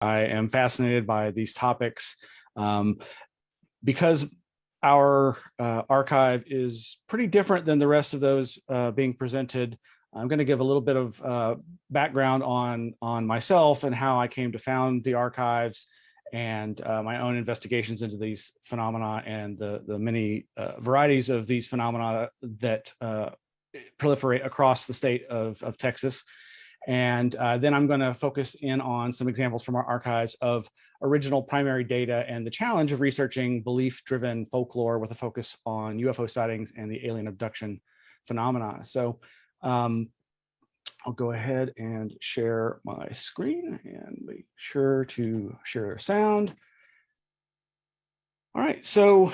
I am fascinated by these topics because our archive is pretty different than the rest of those being presented. I'm going to give a little bit of background on myself and how I came to found the archives and my own investigations into these phenomena and the many varieties of these phenomena that proliferate across the state of Texas. And then I'm going to focus in on some examples from our archives of original primary data and the challenge of researching belief-driven folklore with a focus on UFO sightings and the alien abduction phenomena. So I'll go ahead and share my screen and make sure to share sound. All right, so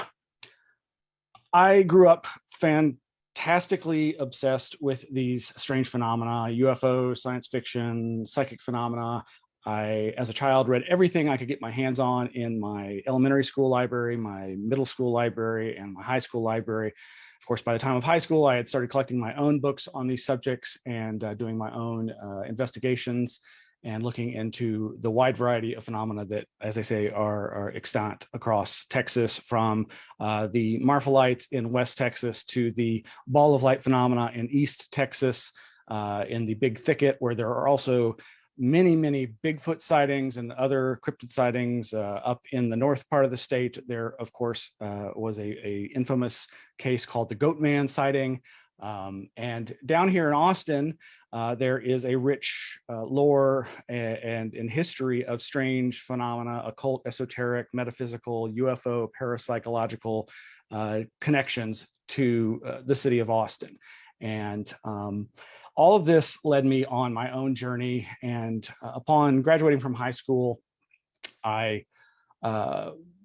I grew up fantastically obsessed with these strange phenomena, UFO, science fiction, psychic phenomena. I, as a child, read everything I could get my hands on in my elementary school library, my middle school library, and my high school library. Of course, by the time of high school, I had started collecting my own books on these subjects and doing my own investigations and looking into the wide variety of phenomena that, as I say, are extant across Texas, from the Marfalites in West Texas to the ball of light phenomena in East Texas, in the Big Thicket, where there are also many Bigfoot sightings and other cryptid sightings up in the north part of the state. There, of course, was a infamous case called the Goat Man sighting. And down here in Austin, there is a rich lore and history of strange phenomena, occult, esoteric, metaphysical, UFO, parapsychological connections to the city of Austin. And all of this led me on my own journey. And upon graduating from high school, I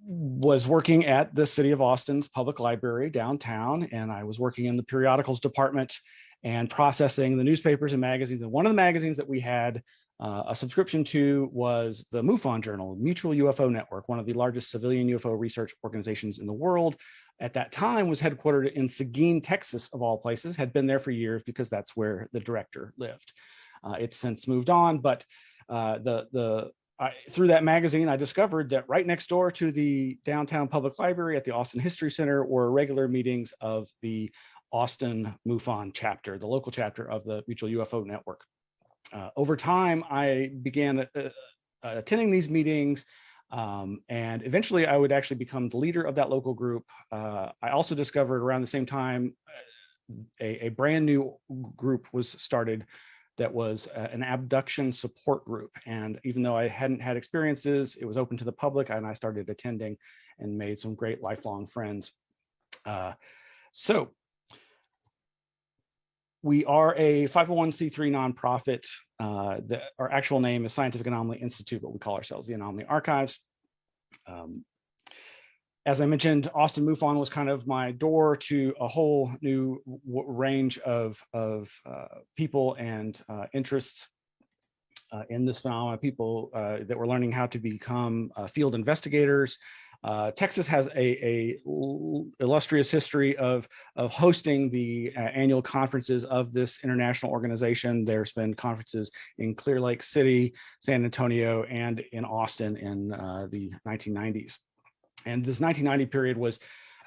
was working at the city of Austin's public library downtown, and I was working in the periodicals department and processing the newspapers and magazines. And one of the magazines that we had a subscription to was the MUFON Journal, Mutual UFO Network, one of the largest civilian UFO research organizations in the world. At that time was headquartered in Seguin, Texas, of all places, had been there for years because that's where the director lived. It's since moved on, but through that magazine, I discovered that right next door to the downtown public library at the Austin History Center were regular meetings of the Austin MUFON chapter, the local chapter of the Mutual UFO Network. Over time, I began attending these meetings, and eventually I would actually become the leader of that local group. I also discovered around the same time a brand new group was started that was an abduction support group. And even though I hadn't had experiences, it was open to the public, and I started attending and made some great lifelong friends. So we are a 501c3 nonprofit. Our actual name is Scientific Anomaly Institute, but we call ourselves the Anomaly Archives. As I mentioned, Austin MUFON was kind of my door to a whole new range of people and interests in this phenomenon, people that were learning how to become field investigators. Texas has a illustrious history of hosting the annual conferences of this international organization. There's been conferences in Clear Lake City, San Antonio, and in Austin in the 1990s. And this 1990 period was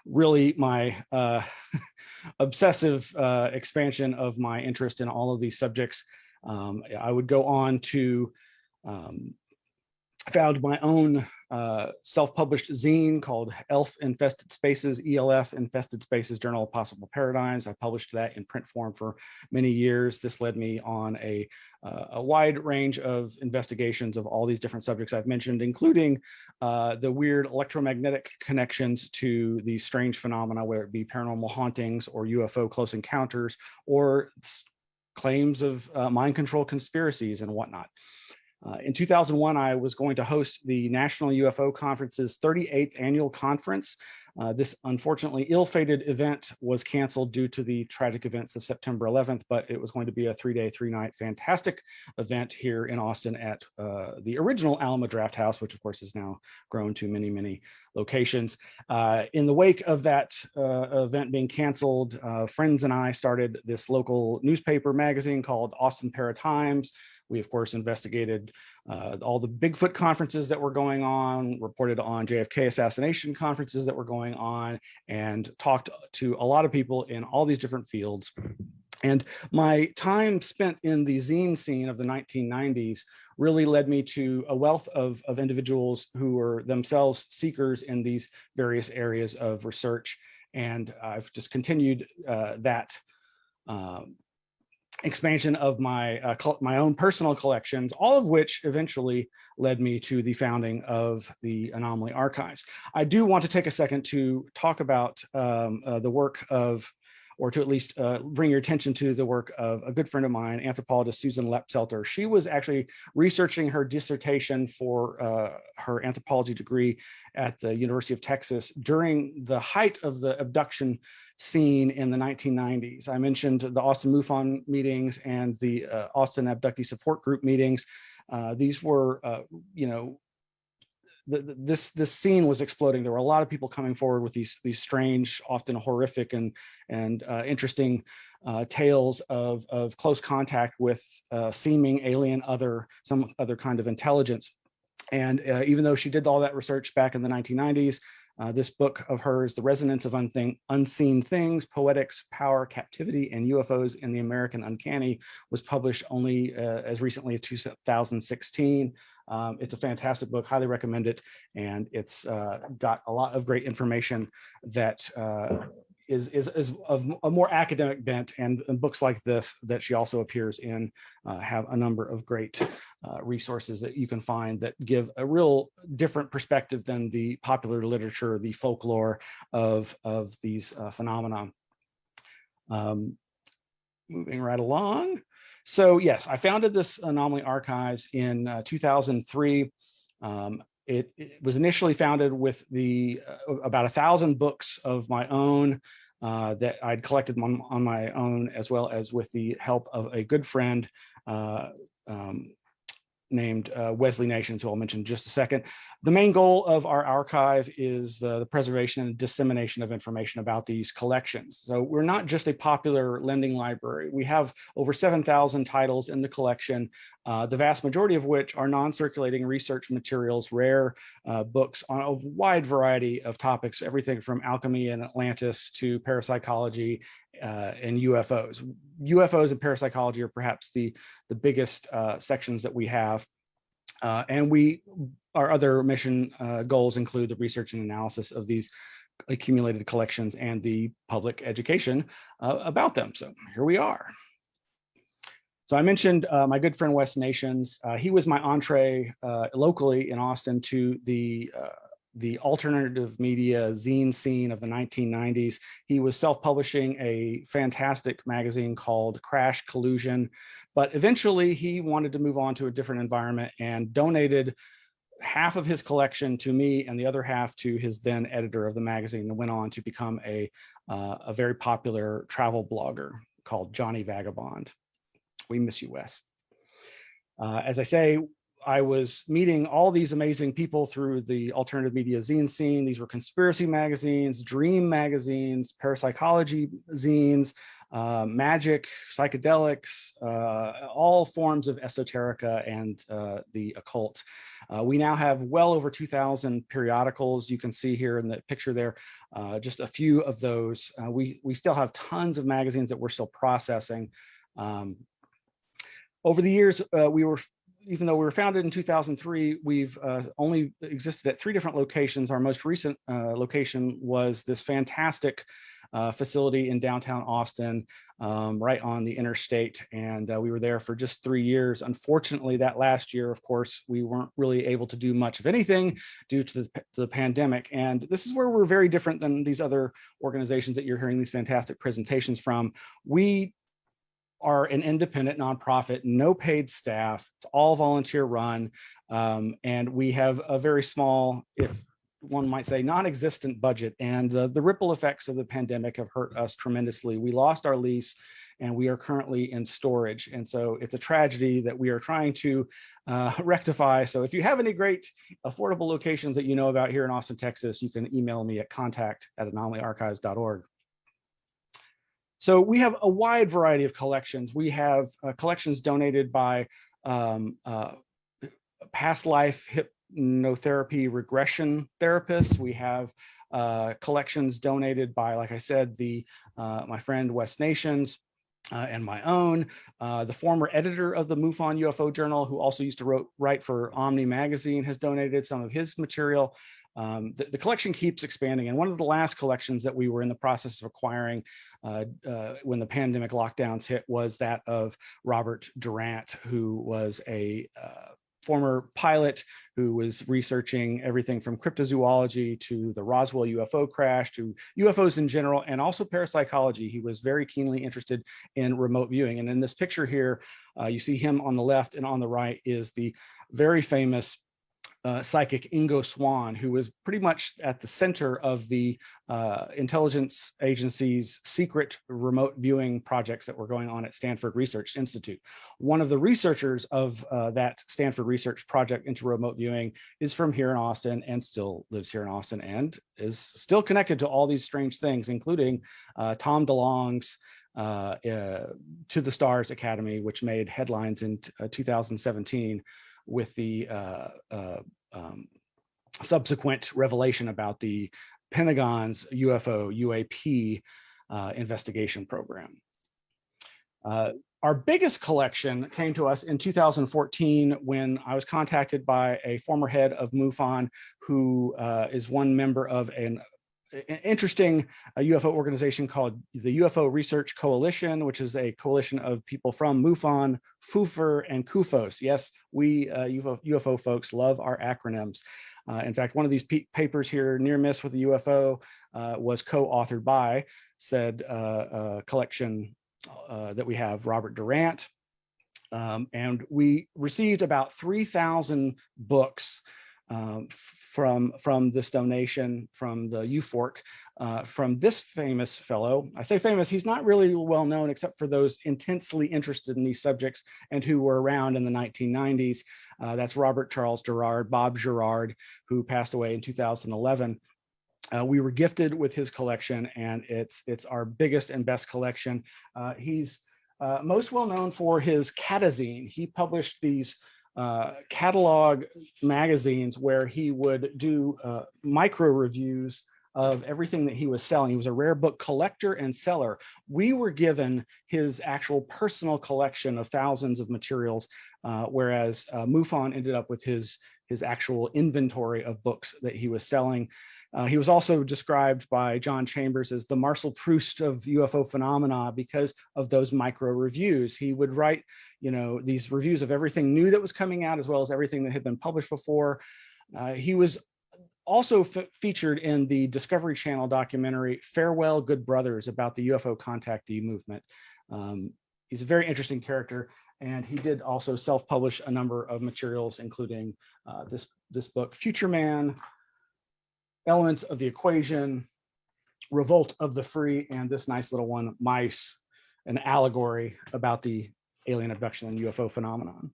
really my obsessive expansion of my interest in all of these subjects. I would go on to found my own self-published zine called ELF Infested Spaces, ELF Infested Spaces, Journal of Possible Paradigms. I published that in print form for many years. This led me on a wide range of investigations of all these different subjects I've mentioned, including the weird electromagnetic connections to these strange phenomena, whether it be paranormal hauntings or UFO close encounters or claims of mind control conspiracies and whatnot. In 2001, I was going to host the National UFO Conference's 38th annual conference. This unfortunately ill-fated event was canceled due to the tragic events of September 11th, but it was going to be a 3-day, 3-night fantastic event here in Austin at the original Alamo Draft House, which of course has now grown to many locations. In the wake of that event being canceled, friends and I started this local newspaper magazine called Austin Para-Times, We, of course, investigated all the Bigfoot conferences that were going on, reported on JFK assassination conferences that were going on, and talked to a lot of people in all these different fields. And my time spent in the zine scene of the 1990s really led me to a wealth of individuals who were themselves seekers in these various areas of research. And I've just continued that expansion of my my own personal collections, all of which eventually led me to the founding of the Anomaly Archives. I do want to take a second to talk about the work of, or to at least bring your attention to the work of a good friend of mine, anthropologist Susan Lepselter. She was actually researching her dissertation for her anthropology degree at the University of Texas during the height of the abduction scene in the 1990s. I mentioned the Austin MUFON meetings and the Austin Abductee Support Group meetings. These were, you know, this scene was exploding. There were a lot of people coming forward with these strange, often horrific and interesting tales of close contact with seeming alien, some other kind of intelligence. And even though she did all that research back in the 1990s, this book of hers, The Resonance of Unseen Things, Poetics, Power, Captivity, and UFOs in the American Uncanny, was published only as recently as 2016. It's a fantastic book, highly recommend it. And it's got a lot of great information that is of a more academic bent, and books like this that she also appears in have a number of great resources that you can find that give a real different perspective than the popular literature, the folklore of these phenomena. Moving right along. So yes, I founded this Anomaly Archives in 2003. It was initially founded with the about 1,000 books of my own that I'd collected on my own, as well as with the help of a good friend named Wesley Nations, who I'll mention in just a second. The main goal of our archive is the preservation and dissemination of information about these collections. So we're not just a popular lending library. We have over 7,000 titles in the collection, the vast majority of which are non-circulating research materials, rare books on a wide variety of topics, everything from alchemy and Atlantis to parapsychology and UFOs. UFOs and parapsychology are perhaps the biggest sections that we have. And our other mission goals include the research and analysis of these accumulated collections and the public education about them. So here we are. So I mentioned my good friend Wes Nations. He was my entree locally in Austin to the alternative media zine scene of the 1990s. He was self-publishing a fantastic magazine called Crash Collusion, but eventually he wanted to move on to a different environment and donated half of his collection to me and the other half to his then editor of the magazine, and went on to become a very popular travel blogger called Johnny Vagabond. We miss you, Wes. As I say, I was meeting all these amazing people through the alternative media zine scene. These were conspiracy magazines, dream magazines, parapsychology zines, magic, psychedelics, all forms of esoterica and the occult. We now have well over 2,000 periodicals. You can see here in the picture there, just a few of those. We still have tons of magazines that we're still processing. Over the years, even though we were founded in 2003, we've only existed at 3 different locations. Our most recent location was this fantastic facility in downtown Austin, right on the interstate. And we were there for just 3 years. Unfortunately, that last year, of course, we weren't really able to do much of anything due to the pandemic. And this is where we're very different than these other organizations that you're hearing these fantastic presentations from. We are an independent nonprofit, no paid staff, it's all volunteer run. And we have a very small, if one might say, non-existent budget. And the ripple effects of the pandemic have hurt us tremendously. We lost our lease and we are currently in storage. And so it's a tragedy that we are trying to rectify. So if you have any great affordable locations that you know about here in Austin, Texas, you can email me at contact@anomalyarchives.org. So we have a wide variety of collections. We have collections donated by past life hypnotherapy regression therapists. We have collections donated by, like I said, my friend Wes Nations, and my own. The former editor of the MUFON UFO Journal, who also used to write for Omni magazine, has donated some of his material. The collection keeps expanding, and one of the last collections that we were in the process of acquiring when the pandemic lockdowns hit was that of Robert Durant, who was a former pilot who was researching everything from cryptozoology to the Roswell UFO crash to UFOs in general, and also parapsychology. He was very keenly interested in remote viewing. And in this picture here, you see him on the left, and on the right is the very famous psychic Ingo Swann, who was pretty much at the center of the intelligence agency's secret remote viewing projects that were going on at Stanford Research Institute. One of the researchers of that Stanford research project into remote viewing is from here in Austin and still lives here in Austin and is still connected to all these strange things, including Tom DeLonge's To the Stars Academy, which made headlines in 2017 with the subsequent revelation about the Pentagon's UFO/UAP investigation program. Our biggest collection came to us in 2014 when I was contacted by a former head of MUFON, who is one member of an interesting UFO organization called the UFO Research Coalition, which is a coalition of people from MUFON, FUFR, and CUFOS. Yes, we UFO folks love our acronyms. In fact, one of these papers here, Near Miss with the UFO, was co-authored by said collection that we have, Robert Durant. And we received about 3,000 books from this donation from the UFORC, from this famous fellow. I say famous, he's not really well known except for those intensely interested in these subjects and who were around in the 1990s. That's Robert Charles Gerard, Bob Gerard, who passed away in 2011. We were gifted with his collection, and it's our biggest and best collection. He's most well known for his catazine. He published these catalog magazines where he would do micro reviews of everything that he was selling. He was a rare book collector and seller. We were given his actual personal collection of thousands of materials, whereas MUFON ended up with his actual inventory of books that he was selling. He was also described by John Chambers as the Marcel Proust of UFO phenomena because of those micro reviews. He would write, these reviews of everything new that was coming out, as well as everything that had been published before. He was also featured in the Discovery Channel documentary Farewell Good Brothers about the UFO contactee movement. He's a very interesting character, and he did also self-publish a number of materials, including this book, Future Man, Elements of the Equation, Revolt of the Free, and this nice little one, Mice, an allegory about the alien abduction and UFO phenomenon.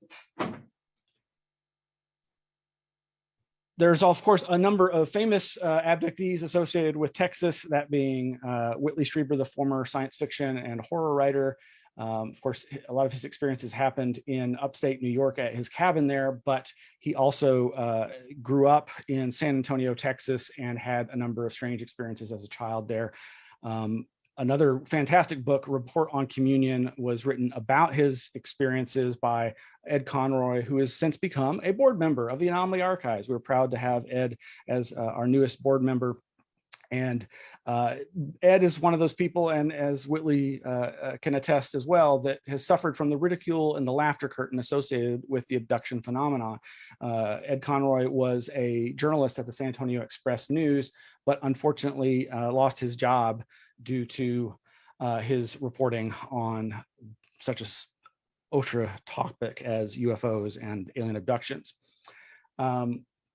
There's, of course, a number of famous abductees associated with Texas, that being Whitley Strieber, the former science fiction and horror writer. Of course, a lot of his experiences happened in upstate New York at his cabin there, but he also grew up in San Antonio, Texas, and had a number of strange experiences as a child there. Another fantastic book, Report on Communion, was written about his experiences by Ed Conroy, who has since become a board member of the Anomaly Archives. We're proud to have Ed as our newest board member. And Ed is one of those people, and as Whitley can attest as well, that has suffered from the ridicule and the laughter curtain associated with the abduction phenomenon. Ed Conroy was a journalist at the San Antonio Express News, but unfortunately lost his job due to his reporting on such a ultra topic as UFOs and alien abductions.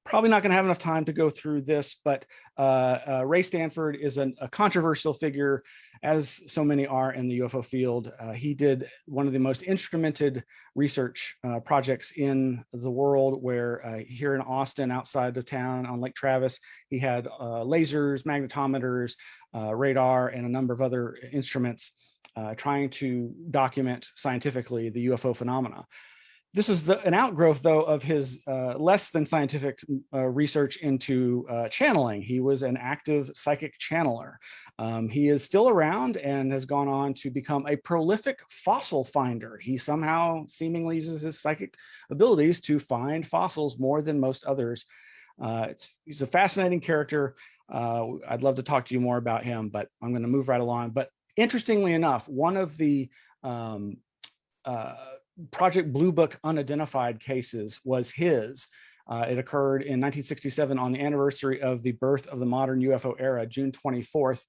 Probably not going to have enough time to go through this, but Ray Stanford is a controversial figure, as so many are in the UFO field. He did one of the most instrumented research projects in the world, where here in Austin, outside of town on Lake Travis, he had lasers, magnetometers, radar, and a number of other instruments trying to document scientifically the UFO phenomena. This is an outgrowth, though, of his less than scientific research into channeling. He was an active psychic channeler. He is still around and has gone on to become a prolific fossil finder. He somehow seemingly uses his psychic abilities to find fossils more than most others. He's a fascinating character. I'd love to talk to you more about him, but I'm going to move right along. But interestingly enough, one of the Project Blue Book unidentified cases was his. It occurred in 1967 on the anniversary of the birth of the modern UFO era, June 24th.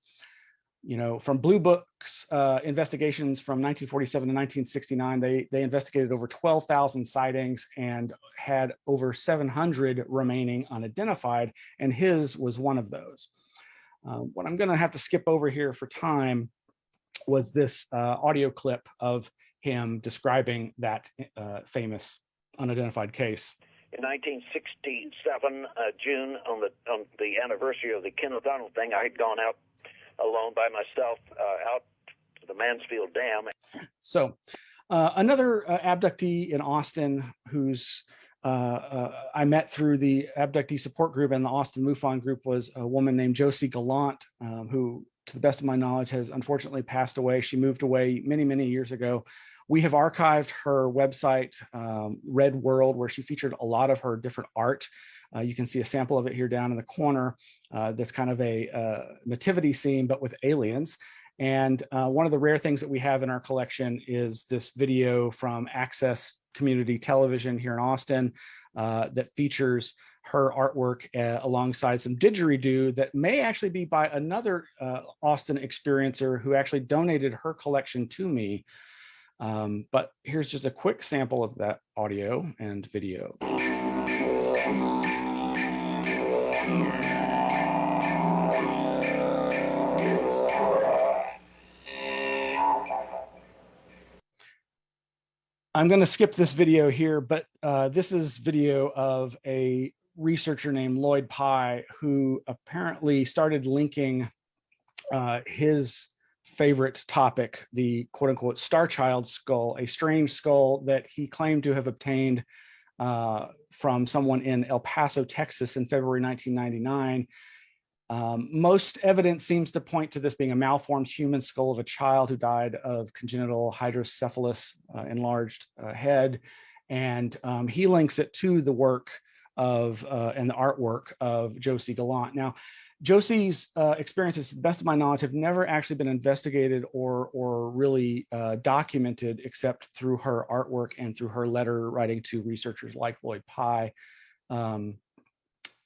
You know, from Blue Book's investigations from 1947 to 1969, they investigated over 12,000 sightings and had over 700 remaining unidentified, and his was one of those. What I'm going to have to skip over here for time was this audio clip of him describing that famous unidentified case. In 1967, June, on the anniversary of the Ken O'Donnell thing, I had gone out alone by myself out to the Mansfield Dam. So another abductee in Austin who's I met through the abductee support group and the Austin MUFON group was a woman named Josie Gallant, who, to the best of my knowledge, has unfortunately passed away. She moved away many, many years ago. We have archived her website, Red World, where she featured a lot of her different art. You can see a sample of it here down in the corner. That's kind of a nativity scene, but with aliens. And one of the rare things that we have in our collection is this video from Access Community Television here in Austin that features her artwork alongside some didgeridoo that may actually be by another Austin experiencer who actually donated her collection to me. But here's just a quick sample of that audio and video. I'm going to skip this video here, but this is video of a researcher named Lloyd Pye, who apparently started linking his favorite topic, the quote unquote Star Child skull, a strange skull that he claimed to have obtained from someone in El Paso, Texas in February 1999. Most evidence seems to point to this being a malformed human skull of a child who died of congenital hydrocephalus, enlarged head. And he links it to the work of and the artwork of Josie Gallant. Now, Josie's experiences, to the best of my knowledge, have never actually been investigated or really documented except through her artwork and through her letter writing to researchers like Lloyd Pye.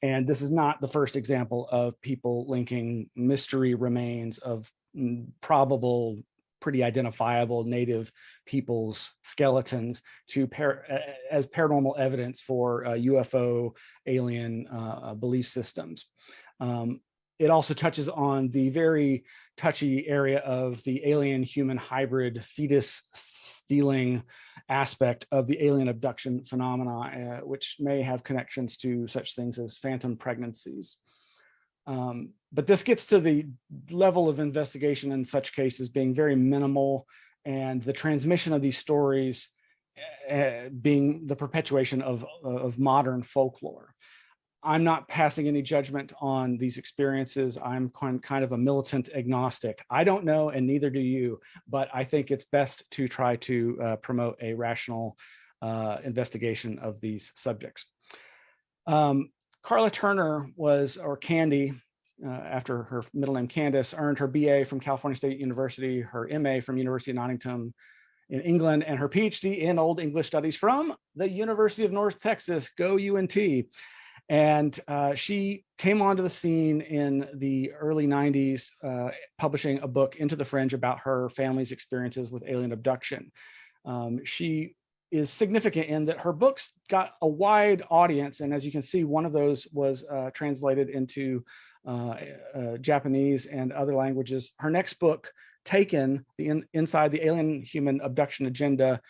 And this is not the first example of people linking mystery remains of probable, pretty identifiable native people's skeletons to as paranormal evidence for UFO alien belief systems. It also touches on the very touchy area of the alien-human hybrid fetus stealing aspect of the alien abduction phenomena, which may have connections to such things as phantom pregnancies. But this gets to the level of investigation in such cases being very minimal, and the transmission of these stories being the perpetuation of modern folklore. I'm not passing any judgment on these experiences. I'm kind of a militant agnostic. I don't know, and neither do you, but I think it's best to try to promote a rational investigation of these subjects. Carla Turner or Candy, after her middle name Candace, earned her BA from California State University, her MA from University of Nottingham in England, and her PhD in Old English Studies from the University of North Texas, go UNT. And she came onto the scene in the early 90s, publishing a book, Into the Fringe, about her family's experiences with alien abduction. She is significant in that her books got a wide audience. And as you can see, one of those was translated into Japanese and other languages. Her next book, Taken, Inside the Alien Human Abduction Agenda,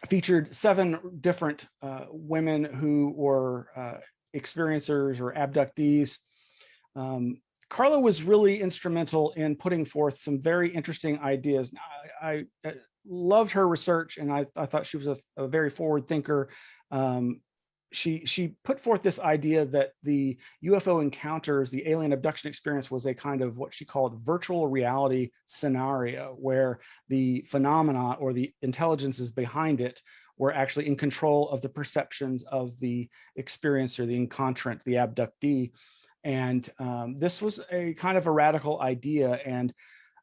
featured 7 different women who were experiencers or abductees. Carla was really instrumental in putting forth some very interesting ideas. loved her research, and I thought she was a very forward thinker. She put forth this idea that the UFO encounters, the alien abduction experience, was a kind of what she called virtual reality scenario, where the phenomena or the intelligences behind it were actually in control of the perceptions of the experiencer, the encounterant, the abductee. And this was a kind of a radical idea. And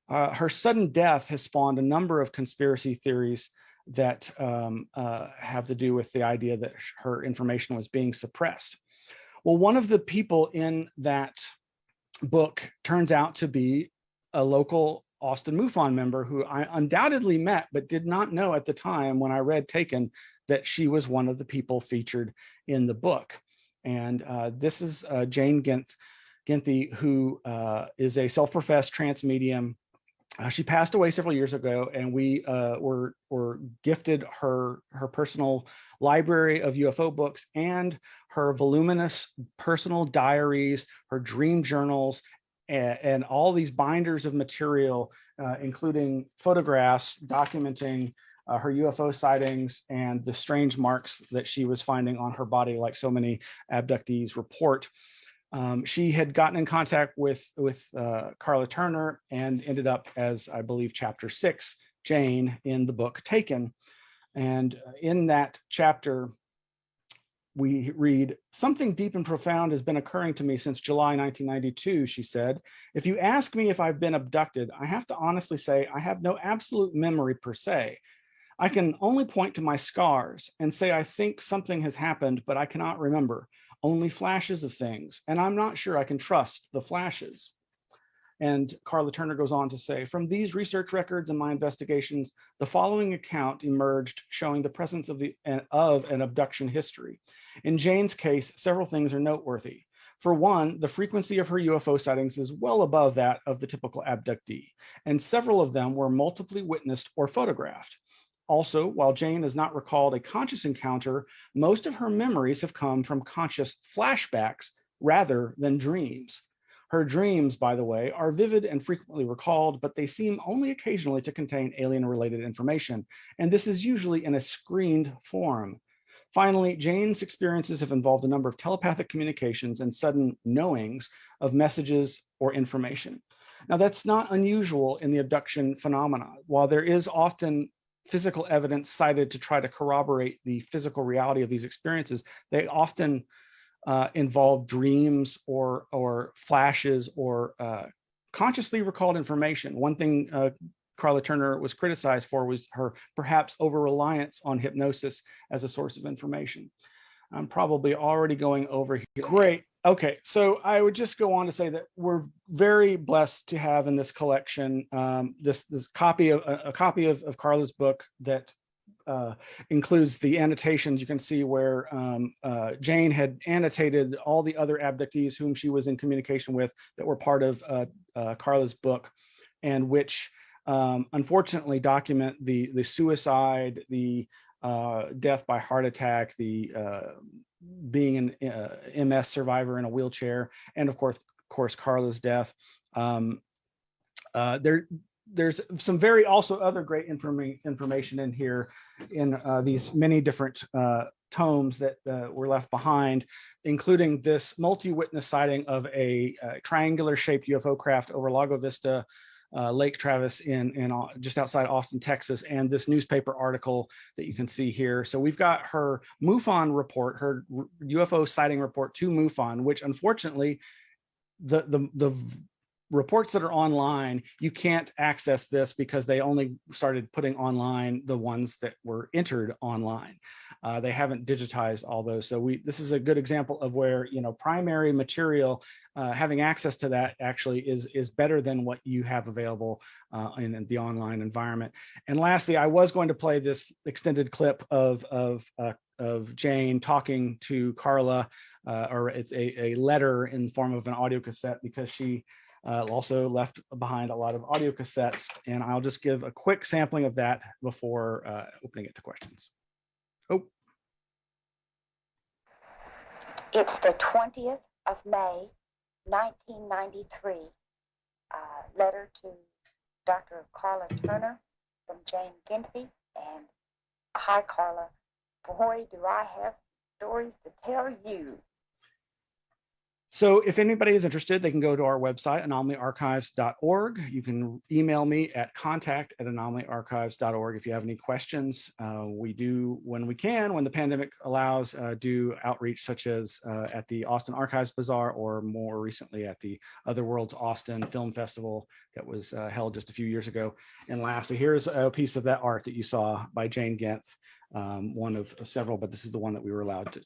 her sudden death has spawned a number of conspiracy theories that have to do with the idea that her information was being suppressed. Well, one of the people in that book turns out to be a local Austin MUFON member who I undoubtedly met, but did not know at the time when I read Taken that she was one of the people featured in the book. And this is Jane Ginthy, who is a self-professed trance medium. She passed away several years ago, and we were gifted her personal library of UFO books and her voluminous personal diaries, her dream journals, and all these binders of material, including photographs documenting her UFO sightings and the strange marks that she was finding on her body, like so many abductees report. She had gotten in contact with Karla Turner and ended up as, I believe, chapter 6, Jane, in the book Taken. And in that chapter, we read, "Something deep and profound has been occurring to me since July 1992, she said. If you ask me if I've been abducted, I have to honestly say I have no absolute memory per se. I can only point to my scars and say I think something has happened, but I cannot remember. Only flashes of things, and I'm not sure I can trust the flashes." And Karla Turner goes on to say, "From these research records and my investigations, the following account emerged showing the presence of an abduction history. In Jane's case, several things are noteworthy. For one, the frequency of her UFO sightings is well above that of the typical abductee, and several of them were multiply witnessed or photographed. Also, while Jane has not recalled a conscious encounter, most of her memories have come from conscious flashbacks rather than dreams. Her dreams, by the way, are vivid and frequently recalled, but they seem only occasionally to contain alien-related information, and this is usually in a screened form. Finally, Jane's experiences have involved a number of telepathic communications and sudden knowings of messages or information." Now, that's not unusual in the abduction phenomena. While there is often physical evidence cited to try to corroborate the physical reality of these experiences, they often involve dreams or flashes or consciously recalled information. One thing Karla Turner was criticized for was her perhaps over-reliance on hypnosis as a source of information. I'm probably already going over here. Great. Okay, so I would just go on to say that we're very blessed to have in this collection this copy of Karla's book that includes the annotations. You can see where Jane had annotated all the other abductees whom she was in communication with that were part of Karla's book, and which unfortunately document the suicide, the death by heart attack, the being an MS survivor in a wheelchair, and of course Karla's death. There's some very also other great information in here in these many different tomes that were left behind, including this multi-witness sighting of a triangular shaped UFO craft over Lago Vista, Lake Travis in just outside Austin, Texas, and this newspaper article that you can see here. So we've got her MUFON report, her UFO sighting report to MUFON, which unfortunately the reports that are online, you can't access this because they only started putting online the ones that were entered online. They haven't digitized all those. So this is a good example of where, primary material, having access to that actually is better than what you have available in the online environment. And lastly, I was going to play this extended clip of Jane talking to Karla, or it's a letter in the form of an audio cassette, because she also left behind a lot of audio cassettes, and I'll just give a quick sampling of that before opening it to questions. Oh. It's the 20th of May, 1993. Letter to Dr. Karla Turner, from Jane Ginty. And hi, Carla. Boy, do I have stories to tell you. So if anybody is interested, they can go to our website, anomalyarchives.org. You can email me at contact@anomalyarchives.org if you have any questions. We do, when we can, when the pandemic allows, do outreach such as at the Austin Archives Bazaar, or more recently at the Other Worlds Austin Film Festival that was held just a few years ago. And lastly, here's a piece of that art that you saw by Jane Genth, one of several, but this is the one that we were allowed to